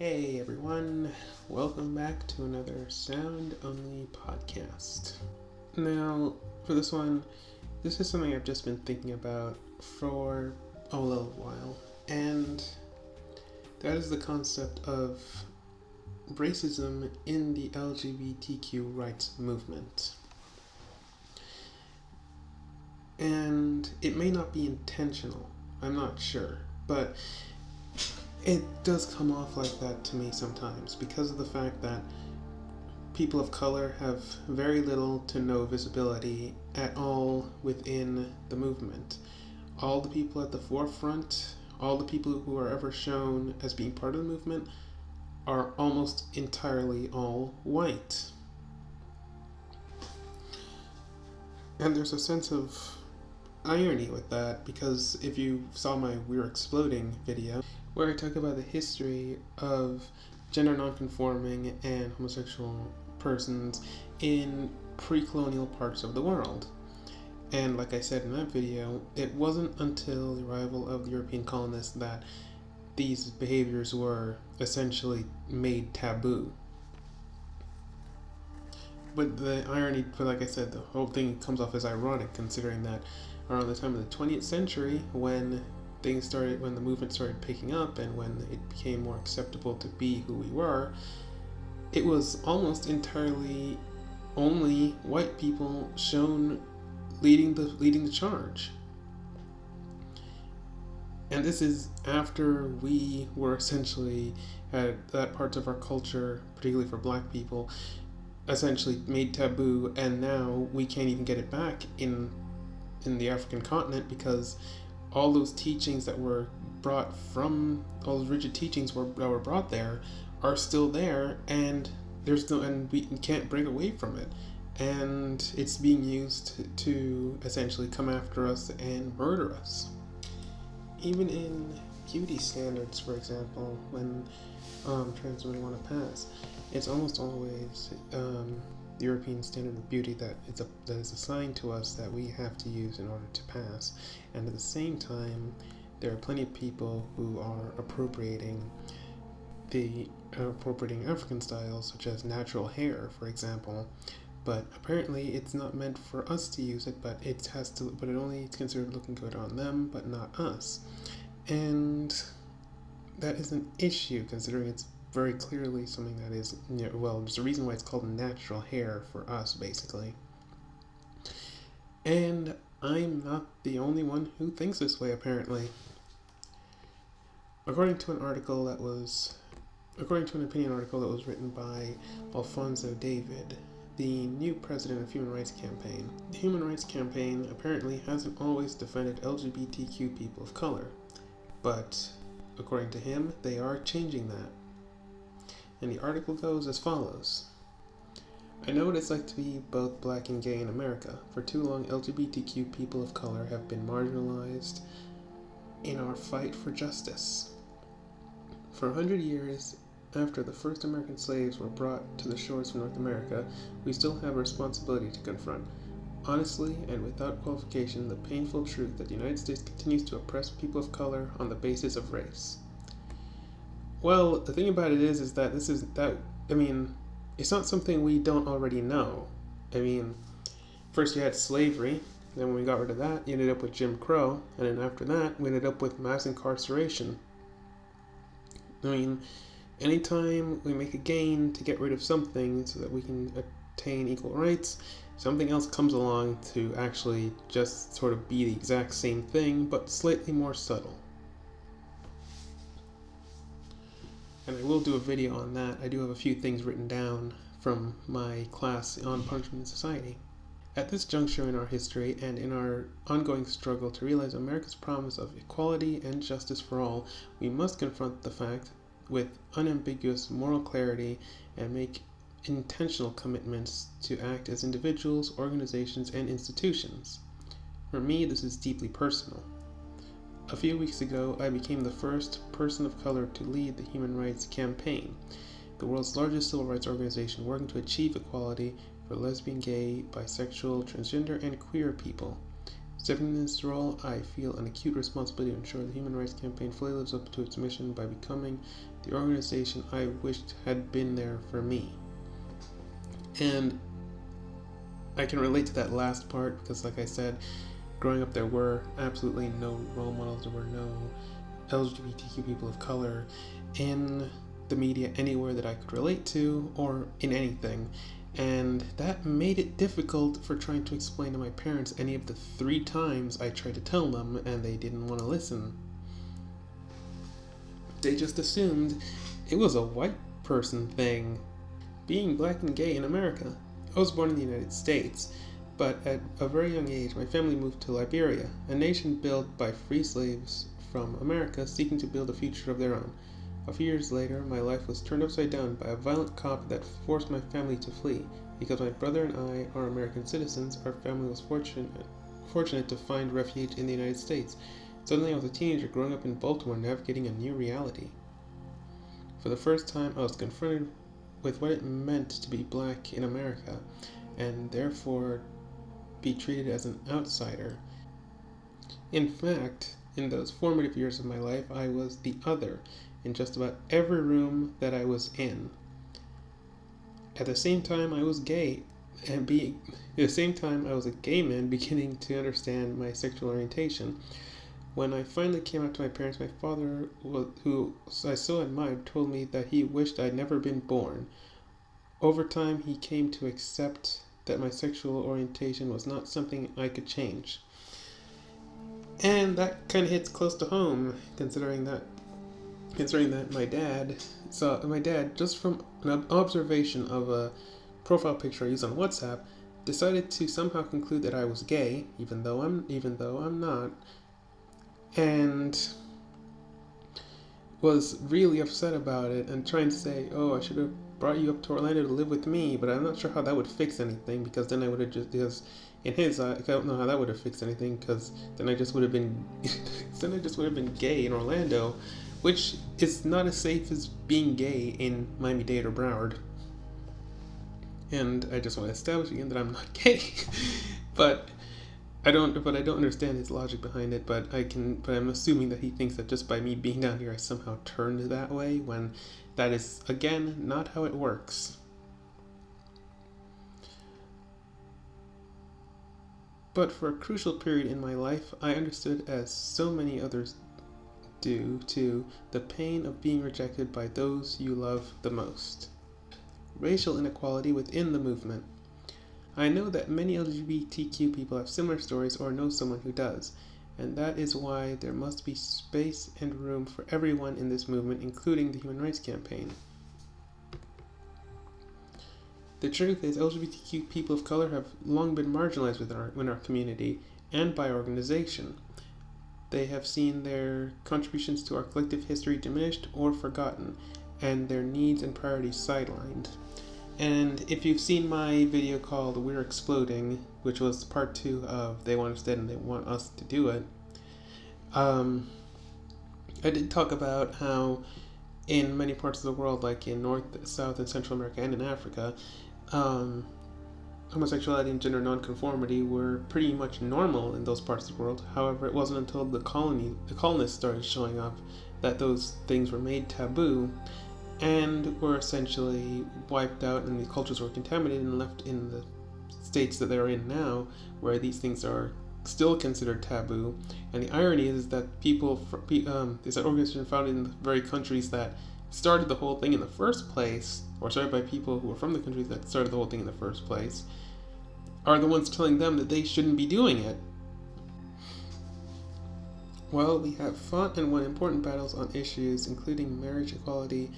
Hey everyone, welcome back to another sound only podcast. Now, for this one, this is something I've just been thinking about for a little while, and that is the concept of racism in the LGBTQ rights movement. And it may not be intentional, I'm not sure, but it does come off like that to me sometimes because of the fact that people of color have very little to no visibility at all within the movement. All the people at the forefront, all the people who are ever shown as being part of the movement are almost entirely all white. And there's a sense of irony with that because if you saw my We're Exploding video, where I talk about the history of gender nonconforming and homosexual persons in pre-colonial parts of the world. And like I said in that video, it wasn't until the arrival of the European colonists that these behaviors were essentially made taboo. But the irony, like I said, the whole thing comes off as ironic considering that around the time of the 20th century, when the movement started picking up and when it became more acceptable to be who we were, it was almost entirely only white people shown leading the charge. And this is after we were essentially had that parts of our culture, particularly for black people, essentially made taboo, and now we can't even get it back in the African continent because all those teachings that were brought from all those rigid teachings that were brought there are still there, and we can't break away from it, and it's being used to essentially come after us and murder us. Even in beauty standards, for example, when trans women want to pass, it's almost always the European standard of beauty that is assigned to us that we have to use in order to pass. And at the same time, there are plenty of people who are appropriating African styles, such as natural hair, for example. But apparently, it's not meant for us to use it, but it's considered looking good on them, but not us. And that is an issue, considering it's very clearly something that is, there's a reason why it's called natural hair for us, basically. And I'm not the only one who thinks this way, apparently. According to an opinion article that was written by Alphonso David, the new president of Human Rights Campaign. The Human Rights Campaign apparently hasn't always defended LGBTQ people of color, but according to him, they are changing that. And the article goes as follows. I know what it's like to be both black and gay in America. For too long, LGBTQ people of color have been marginalized in our fight for justice. For 100 years, after the first American slaves were brought to the shores of North America, we still have a responsibility to confront. Honestly, and without qualification, the painful truth that the United States continues to oppress people of color on the basis of race. Well, the thing about it is that it's not something we don't already know. First you had slavery, then when we got rid of that, you ended up with Jim Crow, and then after that, we ended up with mass incarceration. Anytime we make a gain to get rid of something so that we can attain equal rights, something else comes along to actually just sort of be the exact same thing, but slightly more subtle. And I will do a video on that. I do have a few things written down from my class on punishment in society. At this juncture in our history and in our ongoing struggle to realize America's promise of equality and justice for all, we must confront the fact with unambiguous moral clarity and make intentional commitments to act as individuals, organizations, and institutions. For me, this is deeply personal. A few weeks ago, I became the first person of color to lead the Human Rights Campaign, the world's largest civil rights organization working to achieve equality for lesbian, gay, bisexual, transgender, and queer people. Stepping in this role, I feel an acute responsibility to ensure the Human Rights Campaign fully lives up to its mission by becoming the organization I wished had been there for me. And I can relate to that last part because, like I said, growing up there were absolutely no role models. There were no LGBTQ people of color in the media anywhere that I could relate to or in anything. And that made it difficult for trying to explain to my parents any of the 3 times I tried to tell them and they didn't want to listen. They just assumed it was a white person thing, being black and gay in America. I was born in the United States, but at a very young age my family moved to Liberia, a nation built by free slaves from America seeking to build a future of their own. A few years later, my life was turned upside down by a violent cop that forced my family to flee. Because my brother and I are American citizens, our family was fortunate to find refuge in the United States. Suddenly I was a teenager growing up in Baltimore, navigating a new reality. For the first time, I was confronted with what it meant to be black in America, and therefore be treated as an outsider. In fact, in those formative years of my life, I was the other in just about every room that I was in. At the same time, I was gay, at the same time, I was a gay man beginning to understand my sexual orientation. When I finally came out to my parents, my father, who I so admired, told me that he wished I'd never been born. Over time, he came to accept that my sexual orientation was not something I could change. And that kind of hits close to home, considering that my dad, just from an observation of a profile picture I used on WhatsApp, decided to somehow conclude that I was gay, even though I'm not, and was really upset about it and trying to say, oh, I should have brought you up to Orlando to live with me, but I'm not sure how that would fix anything, because then I would have because in his eye, I don't know how that would have fixed anything, because then I just would have been gay in Orlando, which is not as safe as being gay in Miami-Dade or Broward. And I just want to establish again that I'm not gay. but I don't understand his logic behind it, but I'm assuming that he thinks that just by me being down here I somehow turned that way, when that is, again, not how it works. But for a crucial period in my life, I understood, as so many others do too, the pain of being rejected by those you love the most. Racial inequality within the movement. I know that many LGBTQ people have similar stories or know someone who does, and that is why there must be space and room for everyone in this movement, including the Human Rights Campaign. The truth is, LGBTQ people of color have long been marginalized within our community and by our organization. They have seen their contributions to our collective history diminished or forgotten, and their needs and priorities sidelined. And if you've seen my video called We're Exploding, which was part 2 of They Want Us Dead and They Want Us to Do It, I did talk about how in many parts of the world, like in North, South, and Central America, and in Africa, homosexuality and gender nonconformity were pretty much normal in those parts of the world. However, it wasn't until the colonists started showing up that those things were made taboo and were essentially wiped out, and the cultures were contaminated and left in the states that they're in now, where these things are still considered taboo. And the irony is that is an organization founded in the very countries that started the whole thing in the first place, or started by people who were from the countries that started the whole thing in the first place, are the ones telling them that they shouldn't be doing it. While we have fought and won important battles on issues including marriage equality,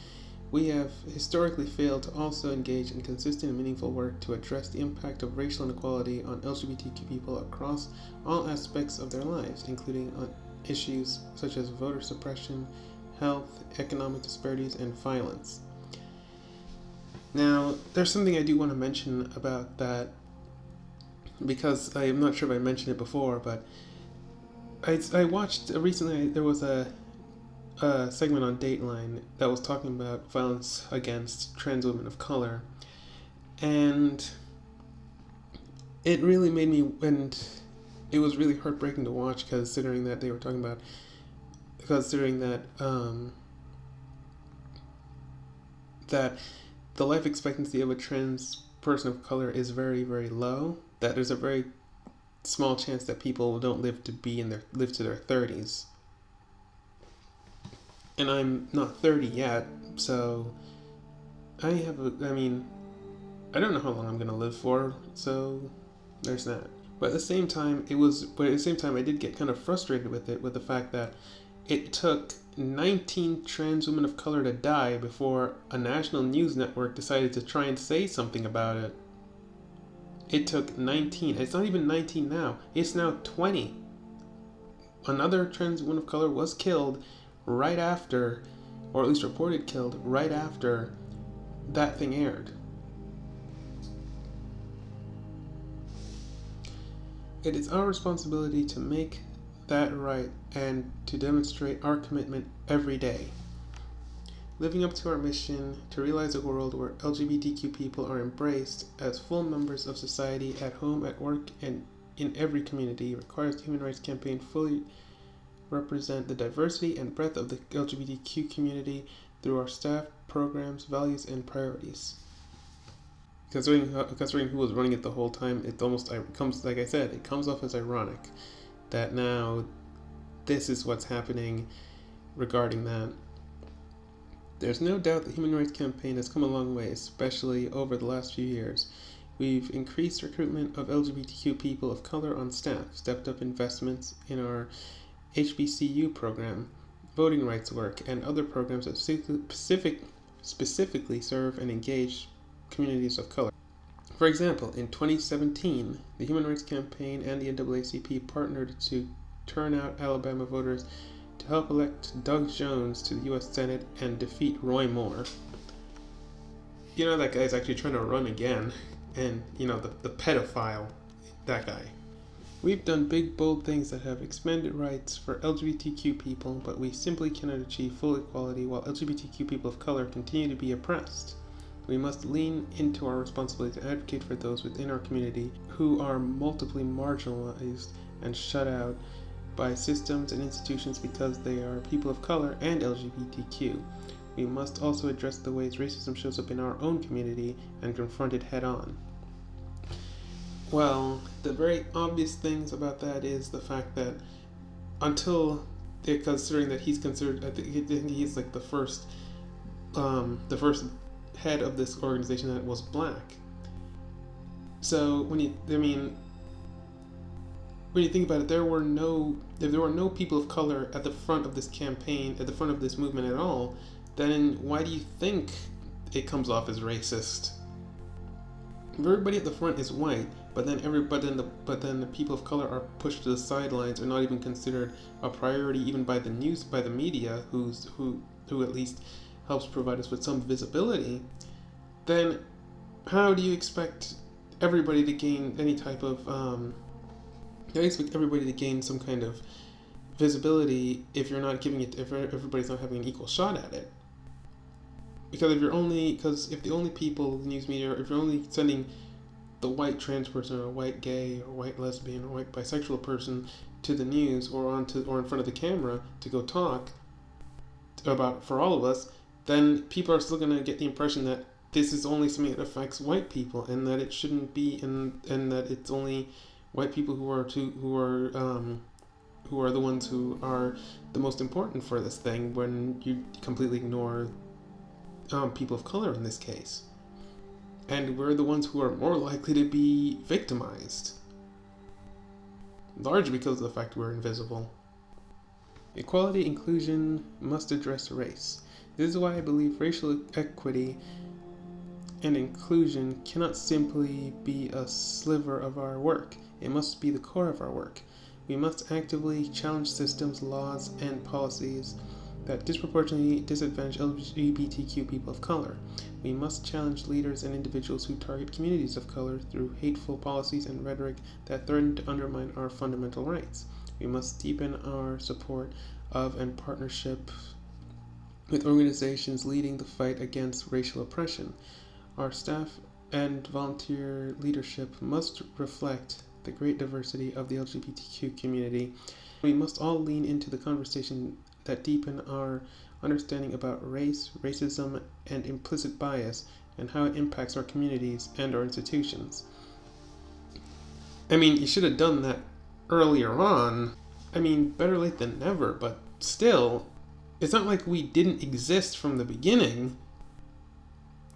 we have historically failed to also engage in consistent and meaningful work to address the impact of racial inequality on LGBTQ people across all aspects of their lives, including on issues such as voter suppression, health, economic disparities, and violence. Now, there's something I do want to mention about that, because I'm not sure if I mentioned it before, but I watched recently, there was a segment on Dateline that was talking about violence against trans women of color, and it really made me, and it was really heartbreaking to watch, considering that they were talking about, considering that that the life expectancy of a trans person of color is very, very low. That there's a very small chance that people don't live to their 30s. And I'm not 30 yet, so I mean, I don't know how long I'm gonna live for, so there's that. But at the same time, I did get kind of frustrated with it, with the fact that it took 19 trans women of color to die before a national news network decided to try and say something about it. It took 19. It's not even 19 now. It's now 20. Another trans woman of color was killed right after, or at least reported killed right after that thing aired. It is our responsibility to make that right and to demonstrate our commitment every day. Living up to our mission to realize a world where LGBTQ people are embraced as full members of society at home, at work, and in every community requires the Human Rights Campaign fully represent the diversity and breadth of the LGBTQ community through our staff, programs, values, and priorities. Considering who was running it the whole time, it comes, like I said, it comes off as ironic that now this is what's happening regarding that. There's no doubt the Human Rights Campaign has come a long way, especially over the last few years. We've increased recruitment of LGBTQ people of color on staff, stepped up investments in our HBCU program, voting rights work, and other programs that specifically serve and engage communities of color. For example, in 2017, the Human Rights Campaign and the NAACP partnered to turn out Alabama voters to help elect Doug Jones to the U.S. Senate and defeat Roy Moore. You know, that guy's actually trying to run again, and, you know, the pedophile, that guy. We've done big, bold things that have expanded rights for LGBTQ people, but we simply cannot achieve full equality while LGBTQ people of color continue to be oppressed. We must lean into our responsibility to advocate for those within our community who are multiply marginalized and shut out by systems and institutions because they are people of color and LGBTQ. We must also address the ways racism shows up in our own community and confront it head on. Well, the very obvious things about that is the fact that considering that he's considered, I think he's like the first head of this organization that was black. So when you think about it, if there were no people of color at the front of this campaign, at the front of this movement at all, then why do you think it comes off as racist? If everybody at the front is white, but then the people of color are pushed to the sidelines, or not even considered a priority even by the media, who at least helps provide us with some visibility, then how do you expect everybody to gain any type of some kind of visibility if you're not giving it, if everybody's not having an equal shot at it? Because if the only people, the news media, if you're only sending the white trans person or white gay or white lesbian or white bisexual person to the news or in front of the camera to go talk about for all of us, then people are still going to get the impression that this is only something that affects white people, and that it shouldn't be, and that it's only white people who are the ones who are the most important for this thing, when you completely ignore people of color in this case. And we're the ones who are more likely to be victimized, largely because of the fact we're invisible. Equality inclusion must address race. This is why I believe racial equity and inclusion cannot simply be a sliver of our work. It must be the core of our work. We must actively challenge systems, laws, and policies that disproportionately disadvantage LGBTQ people of color. We must challenge leaders and individuals who target communities of color through hateful policies and rhetoric that threaten to undermine our fundamental rights. We must deepen our support of and partnership with organizations leading the fight against racial oppression. Our staff and volunteer leadership must reflect the great diversity of the LGBTQ community. We must all lean into the conversation that deepen our understanding about race, racism, and implicit bias, and how it impacts our communities and our institutions. I mean, you should have done that earlier on. I mean, better late than never, but still, it's not like we didn't exist from the beginning.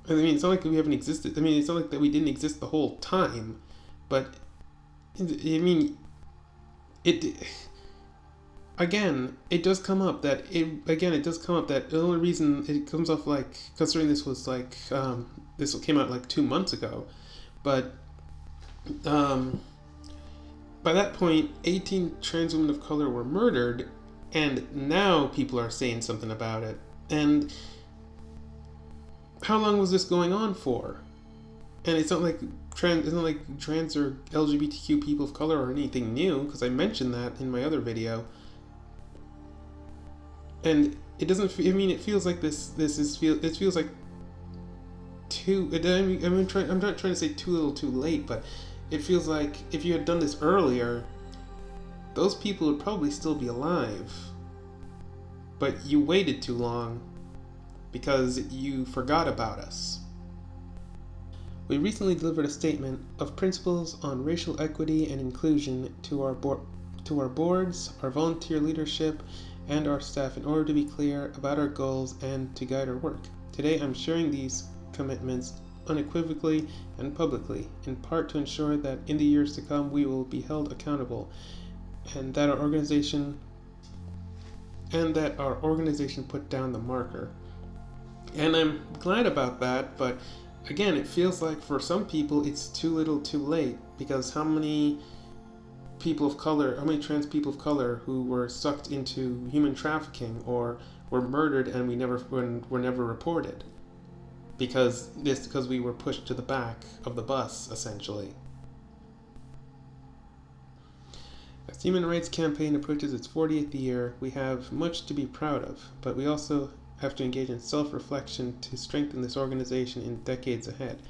I mean, it's not like we haven't existed. I mean, it's not like that we didn't exist the whole time. But, I mean, it does come up that the only reason it comes off like, considering this was like, this came out like 2 months ago, but, by that point, 18 trans women of color were murdered, and now people are saying something about it. And how long was this going on for? And it's not like trans or LGBTQ people of color are anything new, because I mentioned that in my other video. And it doesn't. I mean, it feels like it feels like too. I'm not trying to say too little, too late, but it feels like if you had done this earlier, those people would probably still be alive. But you waited too long because you forgot about us. We recently delivered a statement of principles on racial equity and inclusion to our boards, our volunteer leadership, and our staff in order to be clear about our goals and to guide our work. Today I'm sharing these commitments unequivocally and publicly, in part to ensure that in the years to come we will be held accountable, and that our organization put down the marker. And I'm glad about that, but again, it feels like for some people it's too little too late, because how many trans people of color who were sucked into human trafficking or were murdered and were never reported because we were pushed to the back of the bus, essentially. As the Human Rights Campaign approaches its 40th year, we have much to be proud of, but we also have to engage in self-reflection to strengthen this organization in decades ahead.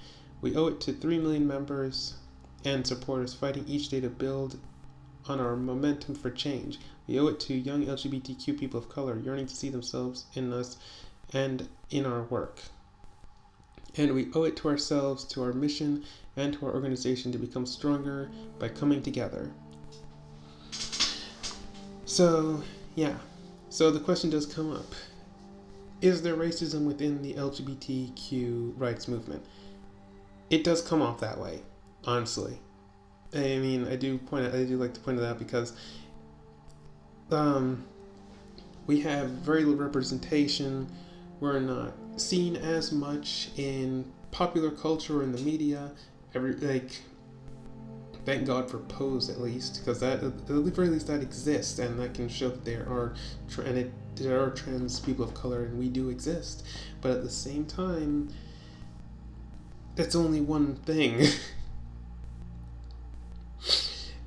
We owe it to 3 million members and supporters fighting each day to build on our momentum for change. We owe it to young LGBTQ people of color yearning to see themselves in us and in our work. And we owe it to ourselves, to our mission, and to our organization to become stronger by coming together. So, yeah. So the question does come up. Is there racism within the LGBTQ rights movement? It does come off that way, honestly. I mean, I do like to point it out because we have very little representation. We're not seen as much in popular culture or in the media. Thank God for Pose, at least, because that, at the very least, that exists, and that can show that there are trans people of color, and we do exist. But at the same time, it's only one thing.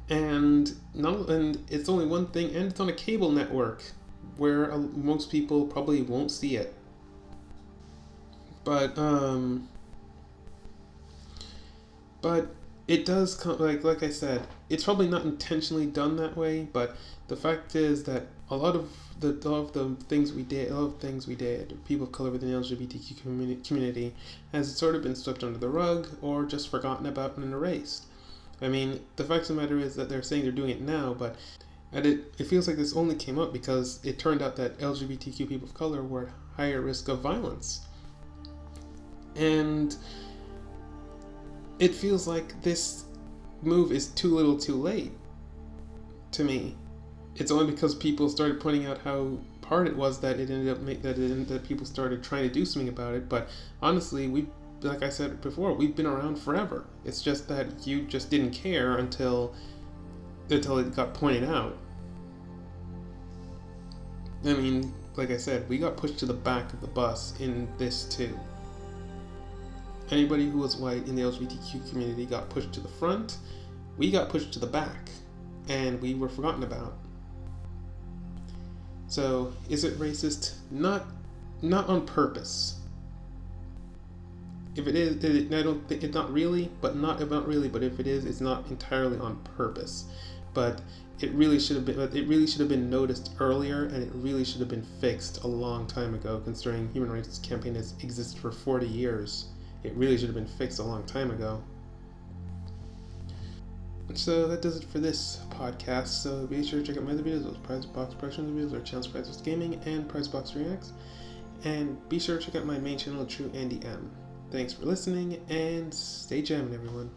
And it's only one thing, and it's on a cable network where most people probably won't see it. But it does come, like I said, it's probably not intentionally done that way. But the fact is that a lot of the things we did, people of color within the LGBTQ community, has sort of been swept under the rug or just forgotten about and erased. I mean, the fact of the matter is that they're saying they're doing it now, but it feels like this only came up because it turned out that LGBTQ people of color were at higher risk of violence. And it feels like this move is too little too late to me. It's only because people started pointing out how hard it was that that people started trying to do something about it. But honestly, like I said before, we've been around forever. It's just that you just didn't care until it got pointed out. I mean, like I said, we got pushed to the back of the bus in this too. Anybody who was white in the LGBTQ community got pushed to the front. We got pushed to the back, and we were forgotten about. So, is it racist? Not on purpose. If it is, I don't think it's not really, but not really. But if it is, it's not entirely on purpose. But it really should have been. It really should have been noticed earlier, and it really should have been fixed a long time ago. Considering Human Rights Campaign has existed for 40 years, it really should have been fixed a long time ago. So that does it for this podcast. So be sure to check out my other videos, those Prize Box Productions videos, or Chance Prizes Gaming and Prize Box Reacts. And be sure to check out my main channel, True Andie M. Thanks for listening, and stay jamming, everyone.